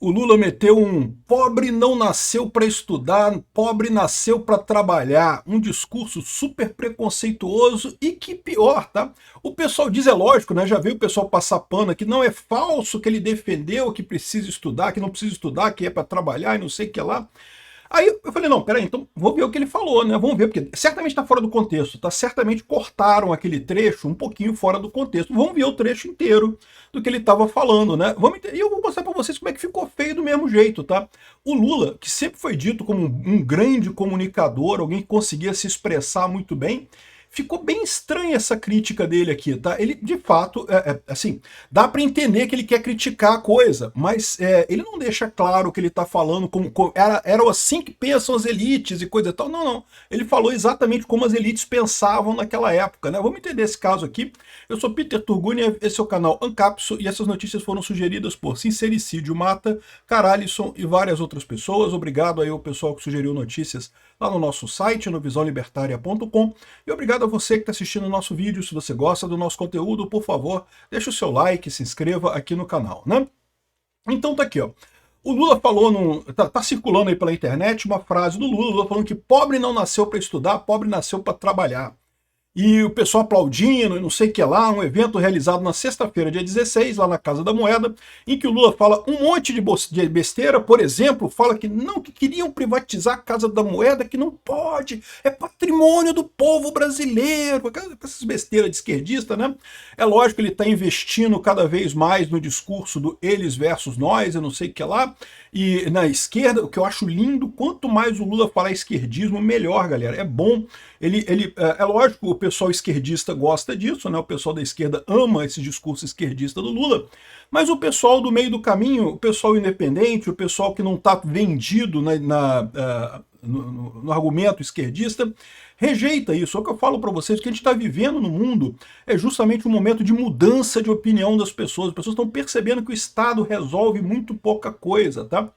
O Lula meteu um pobre não nasceu para estudar, pobre nasceu para trabalhar. Um discurso super preconceituoso e que pior, tá? O pessoal diz, é lógico, né? Já veio o pessoal passar pano aqui, não é falso que ele defendeu que precisa estudar, que não precisa estudar, que é para trabalhar e não sei o que lá. Aí eu falei, não, peraí, então vou ver o que ele falou, né? Vamos ver, porque certamente está fora do contexto, tá? Certamente cortaram aquele trecho um pouquinho fora do contexto. Vamos ver o trecho inteiro do que ele estava falando, né? E eu vou mostrar para vocês como é que ficou feio do mesmo jeito, tá? O Lula, que sempre foi dito como um grande comunicador, alguém que conseguia se expressar muito bem, ficou bem estranha essa crítica dele aqui, tá? Ele, de fato, assim, dá para entender que ele quer criticar a coisa, mas ele não deixa claro o que ele está falando, era assim que pensam as elites e coisa e tal. Não, não. Ele falou exatamente como as elites pensavam naquela época, né? Vamos entender esse caso aqui. Eu sou Peter Turguni, esse é o canal Ancapso, e essas notícias foram sugeridas por Sincericídio Mata, Caralisson e várias outras pessoas. Obrigado aí ao pessoal que sugeriu notícias lá no nosso site, no visãolibertaria.com, e obrigado a você que está assistindo o nosso vídeo. Se você gosta do nosso conteúdo, por favor, deixa o seu like, se inscreva aqui no canal, né? Então tá aqui, ó. O Lula falou, tá circulando aí pela internet uma frase do Lula falando que pobre não nasceu para estudar, pobre nasceu para trabalhar. E o pessoal aplaudindo e não sei o que lá, um evento realizado na sexta-feira, dia 16, lá na Casa da Moeda, em que o Lula fala um monte de besteira. Por exemplo, fala que não, que queriam privatizar a Casa da Moeda, que não pode, é patrimônio do povo brasileiro, essas besteiras de esquerdista, né? É lógico que ele está investindo cada vez mais no discurso do eles versus nós, eu não sei o que lá, e na esquerda, o que eu acho lindo, quanto mais o Lula falar esquerdismo, melhor, galera, é bom. É lógico, o pessoal esquerdista gosta disso, né? O pessoal da esquerda ama esse discurso esquerdista do Lula, mas o pessoal do meio do caminho, o pessoal independente, o pessoal que não está vendido no argumento esquerdista, rejeita isso. É o que eu falo para vocês, que a gente está vivendo no mundo é justamente um momento de mudança de opinião das pessoas. As pessoas estão percebendo que o Estado resolve muito pouca coisa, tá?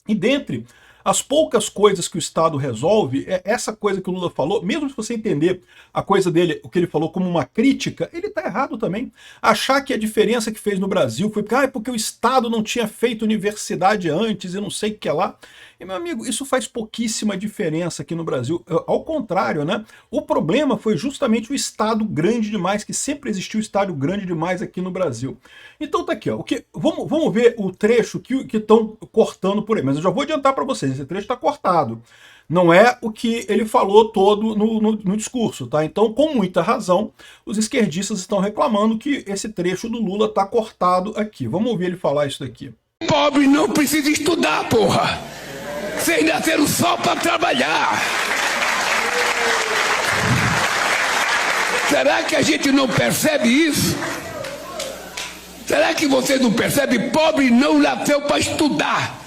E dentre as poucas coisas que o Estado resolve, é essa coisa que o Lula falou, mesmo se você entender a coisa dele, o que ele falou como uma crítica, ele está errado também. Achar que a diferença que fez no Brasil foi porque o Estado não tinha feito universidade antes e não sei o que lá. E, meu amigo, isso faz pouquíssima diferença aqui no Brasil. Ao contrário, né? O problema foi justamente o Estado grande demais, que sempre existiu o Estado grande demais aqui no Brasil. Então tá aqui, ó. Vamos ver o trecho que estão cortando por aí, mas eu já vou adiantar para vocês, esse trecho está cortado. Não é o que ele falou todo no discurso, tá? Então, com muita razão, os esquerdistas estão reclamando que esse trecho do Lula está cortado aqui. Vamos ouvir ele falar isso daqui. Pobre não precisa estudar, porra! Vocês nasceram só para trabalhar! Será que a gente não percebe isso? Será que vocês não percebem? Pobre não nasceu para estudar.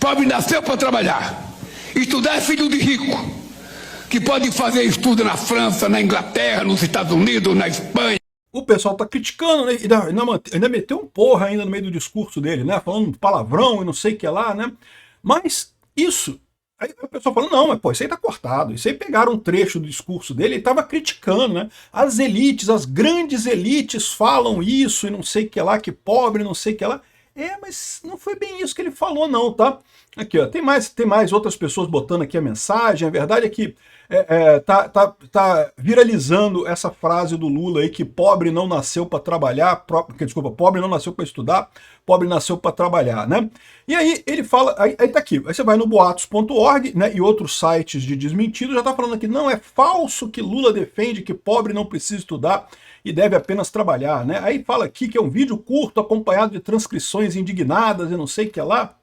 Pobre nasceu para trabalhar. Estudar é filho de rico, que pode fazer estudo na França, na Inglaterra, nos Estados Unidos, na Espanha. O pessoal tá criticando, né? Ainda meteu um porra ainda no meio do discurso dele, né? Falando palavrão e não sei o que lá, né? Mas isso... Aí o pessoal falando, não, mas pô, isso aí tá cortado. Isso aí pegaram um trecho do discurso dele, ele tava criticando, né? As elites, as grandes elites falam isso e não sei o que lá, que pobre, não sei o que lá. Mas não foi bem isso que ele falou não, tá? Aqui, ó, tem mais outras pessoas botando aqui a mensagem. A verdade é que tá viralizando essa frase do Lula aí, que pobre não nasceu para trabalhar, desculpa, pobre não nasceu para estudar, pobre nasceu para trabalhar, né? E aí ele fala, aí tá aqui, aí você vai no boatos.org, né, e outros sites de desmentido, já tá falando aqui, não, é falso que Lula defende que pobre não precisa estudar e deve apenas trabalhar, né? Aí fala aqui que é um vídeo curto acompanhado de transcrições indignadas e não sei o que lá.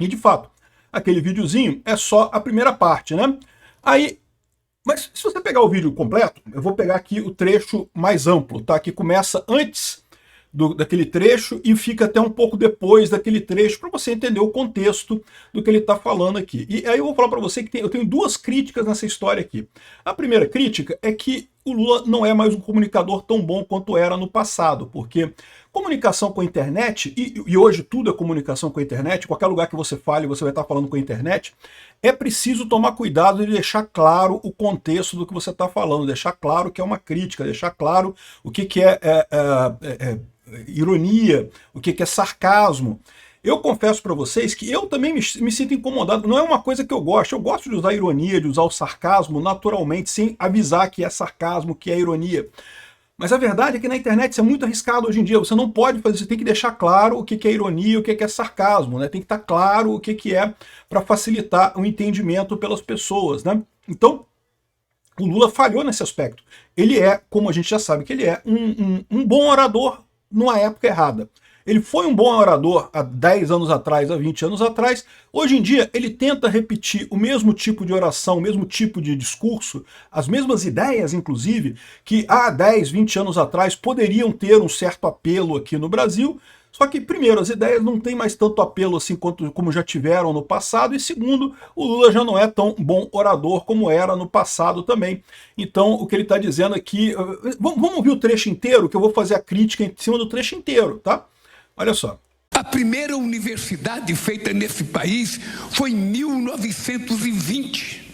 E de fato, aquele videozinho é só a primeira parte, né? Aí, mas se você pegar o vídeo completo, eu vou pegar aqui o trecho mais amplo, tá? Que começa antes daquele trecho e fica até um pouco depois daquele trecho, para você entender o contexto do que ele está falando aqui. E aí eu vou falar para você que eu tenho duas críticas nessa história aqui. A primeira crítica é que o Lula não é mais um comunicador tão bom quanto era no passado, porque comunicação com a internet, e hoje tudo é comunicação com a internet, qualquer lugar que você fale, você vai estar falando com a internet, é preciso tomar cuidado de deixar claro o contexto do que você está falando, deixar claro que é uma crítica, deixar claro o que ironia, o que é sarcasmo. Eu confesso para vocês que eu também me sinto incomodado. Não é uma coisa que eu gosto. Eu gosto de usar ironia, de usar o sarcasmo naturalmente, sem avisar que é sarcasmo, que é ironia. Mas a verdade é que na internet isso é muito arriscado hoje em dia. Você não pode fazer, você tem que deixar claro o que é ironia, o que é sarcasmo, né? Tem que estar claro o que é para facilitar o entendimento pelas pessoas, né? Então, o Lula falhou nesse aspecto. Ele é, como a gente já sabe que ele é, um bom orador numa época errada. Ele foi um bom orador há 10 anos atrás, há 20 anos atrás. Hoje em dia, ele tenta repetir o mesmo tipo de oração, o mesmo tipo de discurso, as mesmas ideias, inclusive, que há 10, 20 anos atrás poderiam ter um certo apelo aqui no Brasil. Só que, primeiro, as ideias não têm mais tanto apelo assim como já tiveram no passado, e segundo, o Lula já não é tão bom orador como era no passado também. Então, o que ele está dizendo aqui... Vamos ouvir o trecho inteiro, que eu vou fazer a crítica em cima do trecho inteiro, tá? Olha só. A primeira universidade feita nesse país foi em 1920.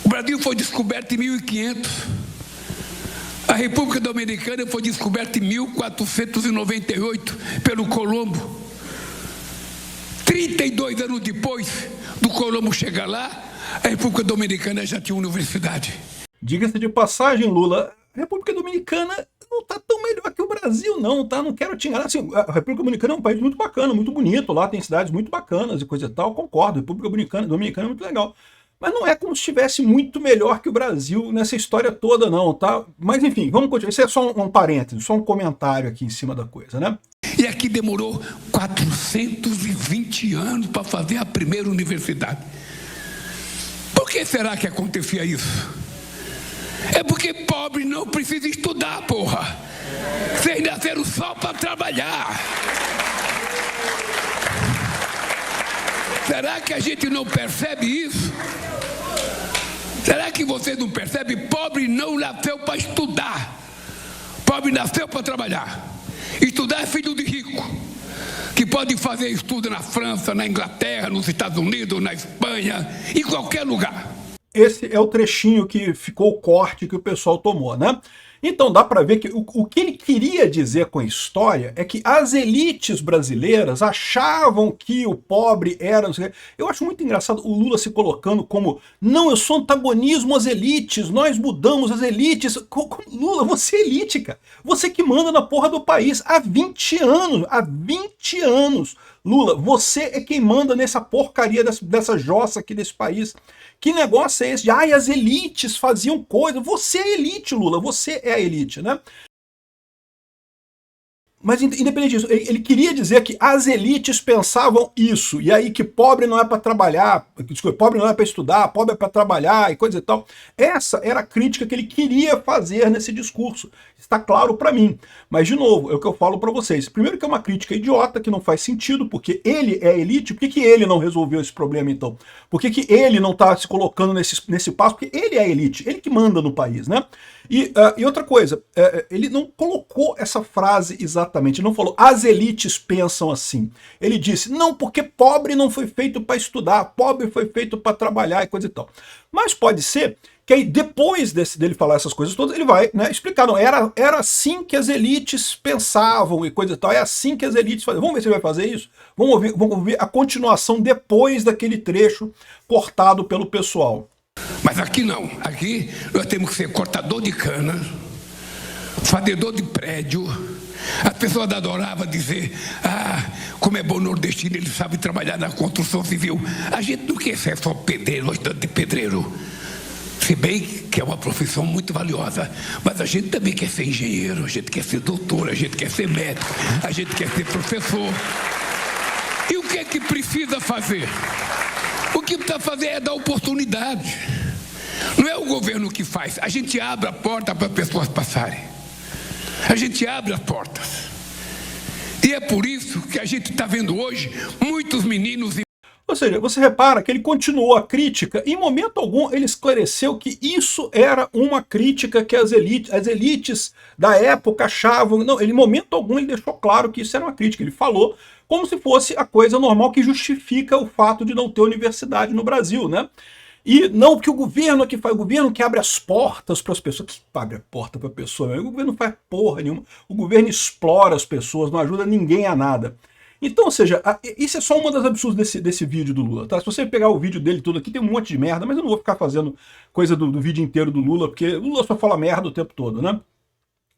O Brasil foi descoberto em 1500. A República Dominicana foi descoberta em 1498 pelo Colombo. 32 anos depois do Colombo chegar lá, a República Dominicana já tinha universidade. Diga-se de passagem, Lula, a República Dominicana não está tão melhor que o Brasil, não, tá? Não quero te enganar. Assim, a República Dominicana é um país muito bacana, muito bonito, lá tem cidades muito bacanas e coisa e tal, concordo, a República Dominicana é muito legal. Mas não é como se estivesse muito melhor que o Brasil nessa história toda, não, tá? Mas enfim, vamos continuar. Isso é só um parênteses, só um comentário aqui em cima da coisa, né? E aqui demorou 420 anos para fazer a primeira universidade. Por que será que acontecia isso? É porque pobre não precisa estudar, porra. Vocês nasceram só para trabalhar. Será que a gente não percebe isso? Será que você não percebe? Pobre não nasceu para estudar. Pobre nasceu para trabalhar. Estudar é filho de rico, que pode fazer estudo na França, na Inglaterra, nos Estados Unidos, na Espanha, em qualquer lugar. Esse é o trechinho que ficou o corte que o pessoal tomou, né? Então dá para ver que o que ele queria dizer com a história é que as elites brasileiras achavam que o pobre era... Eu acho muito engraçado o Lula se colocando como não, eu sou antagonismo às elites, nós mudamos as elites. Lula, você é elite, cara. Você que manda na porra do país há 20 anos. Há 20 anos. Lula, você é quem manda nessa porcaria dessa jossa aqui desse país. Que negócio é esse de, ai, as elites faziam coisa? Você é elite, Lula, você é a elite, né? Mas independente disso, ele queria dizer que as elites pensavam isso, e aí que pobre não é para trabalhar, desculpa, pobre não é para estudar, pobre é para trabalhar e coisa e tal. Essa era a crítica que ele queria fazer nesse discurso. Está claro para mim. Mas, de novo, é o que eu falo para vocês. Primeiro que é uma crítica idiota, que não faz sentido, porque ele é elite. Por que ele não resolveu esse problema, então? Por que ele não está se colocando nesse passo? Porque ele é a elite, ele que manda no país, né? E outra coisa, ele não colocou essa frase exatamente, ele não falou, as elites pensam assim. Ele disse, não, porque pobre não foi feito para estudar, pobre foi feito para trabalhar e coisa e tal. Mas pode ser que aí depois dele falar essas coisas todas, ele vai, né, explicar, não, era assim que as elites pensavam e coisa e tal, é assim que as elites faziam. Vamos ver se ele vai fazer isso? Vamos ouvir a continuação depois daquele trecho cortado pelo pessoal. Mas aqui não, aqui nós temos que ser cortador de cana, fazedor de prédio. As pessoas adoravam dizer, como é bom nordestino, ele sabe trabalhar na construção civil. A gente não quer ser só pedreiro, ajudante de pedreiro. Se bem que é uma profissão muito valiosa, mas a gente também quer ser engenheiro, a gente quer ser doutor, a gente quer ser médico, a gente quer ser professor. E o que é que precisa fazer? O que precisa fazer é dar oportunidade. Não é o governo que faz, a gente abre a porta para as pessoas passarem. A gente abre as portas. E é por isso que a gente está vendo hoje muitos meninos... Ou seja, você repara que ele continuou a crítica e em momento algum ele esclareceu que isso era uma crítica que as elites da época achavam. Não, em momento algum ele deixou claro que isso era uma crítica. Ele falou como se fosse a coisa normal que justifica o fato de não ter universidade no Brasil, né? E não porque o governo é que faz, o governo que abre as portas para as pessoas. Que abre a porta para a pessoa? O governo não faz porra nenhuma. O governo explora as pessoas, não ajuda ninguém a nada. Então, ou seja, isso é só uma das absurdas desse vídeo do Lula, tá? Se você pegar o vídeo dele todo aqui, tem um monte de merda, mas eu não vou ficar fazendo coisa do vídeo inteiro do Lula, porque o Lula só fala merda o tempo todo, né?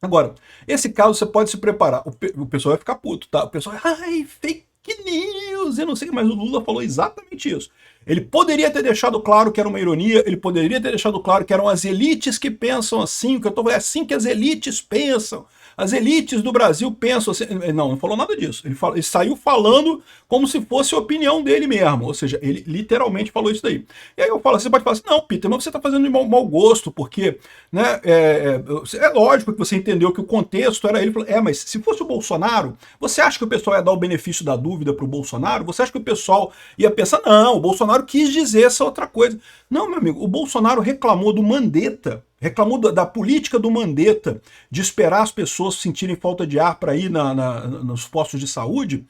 Agora, esse caso você pode se preparar. O pessoal vai ficar puto, tá? O pessoal vai, ai, fake news, eu não sei, mas o Lula falou exatamente isso. Ele poderia ter deixado claro que era uma ironia, ele poderia ter deixado claro que eram as elites que pensam assim, que é assim que as elites pensam. As elites do Brasil pensam assim. Não falou nada disso. Ele saiu falando como se fosse a opinião dele mesmo. Ou seja, ele literalmente falou isso daí. E aí eu falo, você pode falar assim, não, Peter, mas você está fazendo de mau gosto, porque né, é lógico que você entendeu que o contexto era ele. Mas se fosse o Bolsonaro, você acha que o pessoal ia dar o benefício da dúvida para o Bolsonaro? Você acha que o pessoal ia pensar, não, o Bolsonaro quis dizer essa outra coisa. Não, meu amigo, o Bolsonaro reclamou do Mandetta, reclamou da política do Mandetta, de esperar as pessoas sentirem falta de ar para ir nos postos de saúde,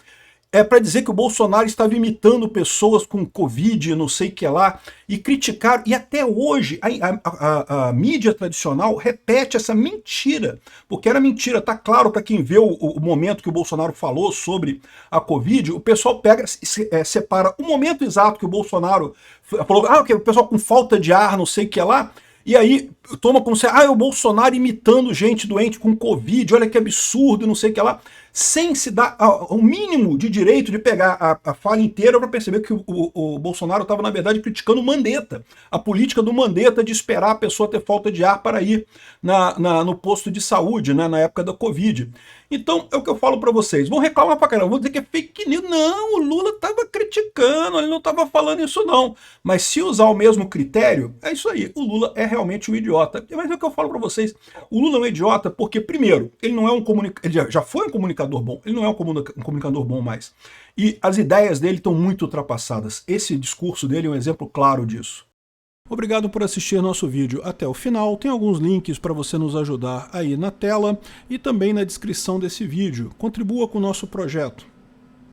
para dizer que o Bolsonaro estava imitando pessoas com Covid, não sei o que lá, e criticar, e até hoje a mídia tradicional repete essa mentira, porque era mentira, tá claro para quem vê o momento que o Bolsonaro falou sobre a Covid, o pessoal pega, separa o momento exato que o Bolsonaro falou, que o pessoal com falta de ar, não sei o que lá, e aí toma como se, é o Bolsonaro imitando gente doente com Covid, olha que absurdo, não sei o que lá, sem se dar o mínimo de direito de pegar a fala inteira para perceber que o Bolsonaro estava, na verdade, criticando o Mandetta, a política do Mandetta de esperar a pessoa ter falta de ar para ir no posto de saúde, né, na época da Covid. Então, é o que eu falo para vocês, vão reclamar pra caramba, vão dizer que é fake news, não, o Lula estava criticando, ele não estava falando isso não, mas se usar o mesmo critério, é isso aí, o Lula é realmente um idiota. Mas é o que eu falo para vocês, o Lula é um idiota porque, primeiro, ele não é um comunicador, ele já foi um comunicador bom, ele não é um comunicador bom mais. E as ideias dele estão muito ultrapassadas. Esse discurso dele é um exemplo claro disso. Obrigado por assistir nosso vídeo até o final. Tem alguns links para você nos ajudar aí na tela e também na descrição desse vídeo. Contribua com o nosso projeto.